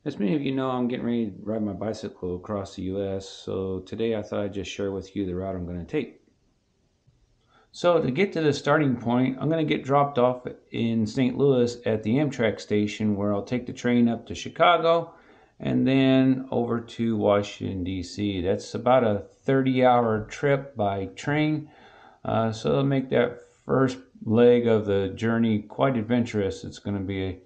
As many of you know, I'm getting ready to ride my bicycle across the US, so today I thought I'd just share with you the route I'm going to take. So to get to the starting point, I'm going to get dropped off in St. Louis at the Amtrak station, where I'll take the train up to Chicago and then over to Washington, D.C. That's about a 30-hour trip by train, so it'll make that first leg of the journey quite adventurous. It's going to be a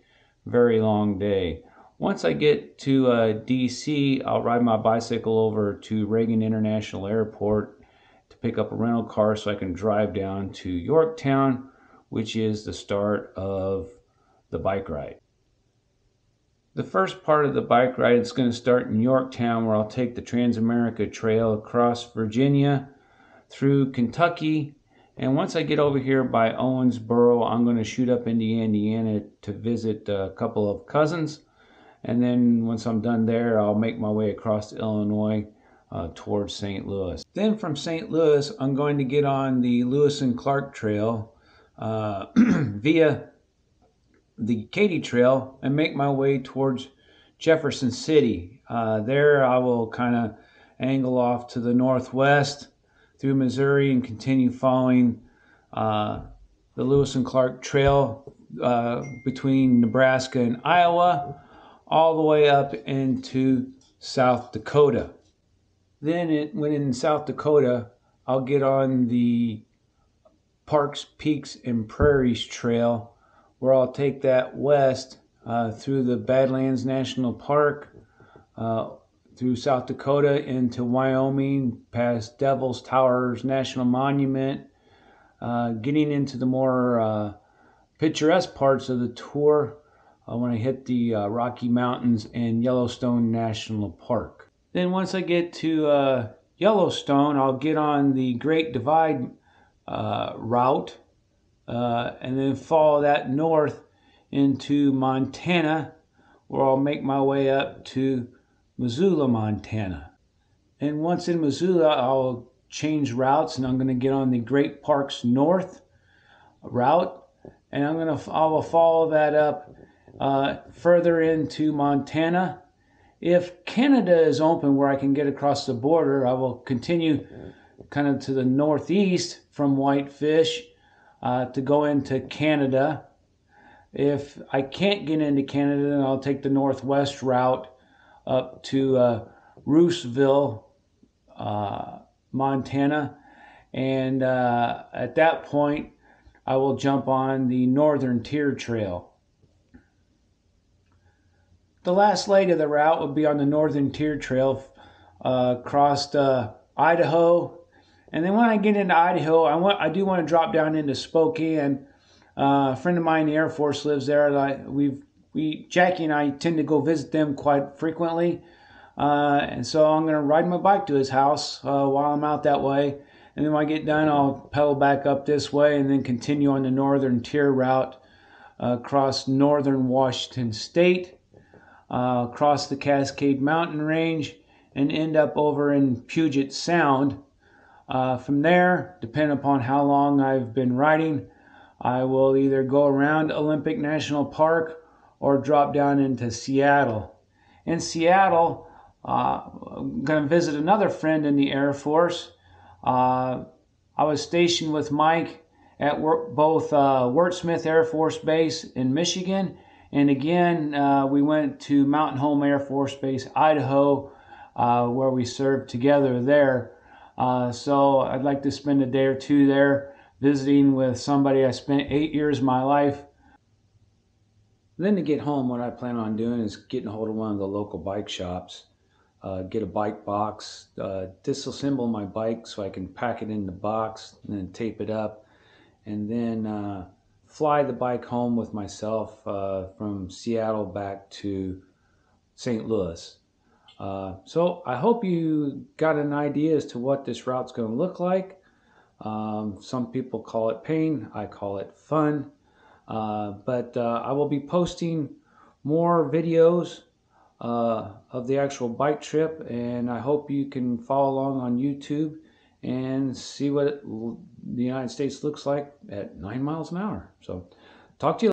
very long day. Once I get to DC, I'll ride my bicycle over to Reagan International Airport to pick up a rental car so I can drive down to Yorktown, which is the start of the bike ride. The first part of the bike ride is going to start in Yorktown, where I'll take the Transamerica Trail across Virginia through Kentucky. And once I get over here by Owensboro, I'm going to shoot up into Indiana to visit a couple of cousins. And then once I'm done there, I'll make my way across to Illinois towards St. Louis. Then from St. Louis, I'm going to get on the Lewis and Clark Trail via the Katy Trail and make my way towards Jefferson City. There I will kind of angle off to the northwest through Missouri and continue following the Lewis and Clark Trail between Nebraska and Iowa, all the way up into South Dakota. Then when in South Dakota, I'll get on the Parks, Peaks, and Prairies Trail, where I'll take that west through the Badlands National Park, through South Dakota into Wyoming, past Devil's Towers National Monument, getting into the more picturesque parts of the tour when I hit the Rocky Mountains and Yellowstone National Park. Then once I get to Yellowstone, I'll get on the Great Divide route and then follow that north into Montana, where I'll make my way up to Missoula, Montana. And once in Missoula, I'll change routes and I'm going to get on the Great Parks North route, and I will follow that up further into Montana. If Canada is open where I can get across the border, I will continue kind of to the northeast from Whitefish to go into Canada. If I can't get into Canada, then I'll take the northwest route up to Roosevelt, Montana, and at that point I will jump on the Northern Tier Trail. The last leg of the route would be on the Northern Tier Trail across Idaho, and then when I get into Idaho, I do want to drop down into Spokane. A friend of mine in the Air Force lives there. Jackie and I tend to go visit them quite frequently, and so I'm going to ride my bike to his house while I'm out that way, and then when I get done, I'll pedal back up this way and then continue on the Northern Tier route across northern Washington State, across the Cascade Mountain Range, and end up over in Puget Sound. From there, depending upon how long I've been riding, I will either go around Olympic National Park or drop down into Seattle. In Seattle, I'm going to visit another friend in the Air Force. I was stationed with Mike at both Wurtsmith Air Force Base in Michigan, and again we went to Mountain Home Air Force Base, Idaho, where we served together there. So I'd like to spend a day or two there visiting with somebody I spent 8 years of my life. Then to get home, what I plan on doing is getting a hold of one of the local bike shops, get a bike box, disassemble my bike so I can pack it in the box and then tape it up, and then fly the bike home with myself from Seattle back to St. Louis. So I hope you got an idea as to what this route's going to look like. Some people call it pain, I call it fun. But I will be posting more videos of the actual bike trip, and I hope you can follow along on YouTube and see what the United States looks like at 9 miles an hour. So talk to you later.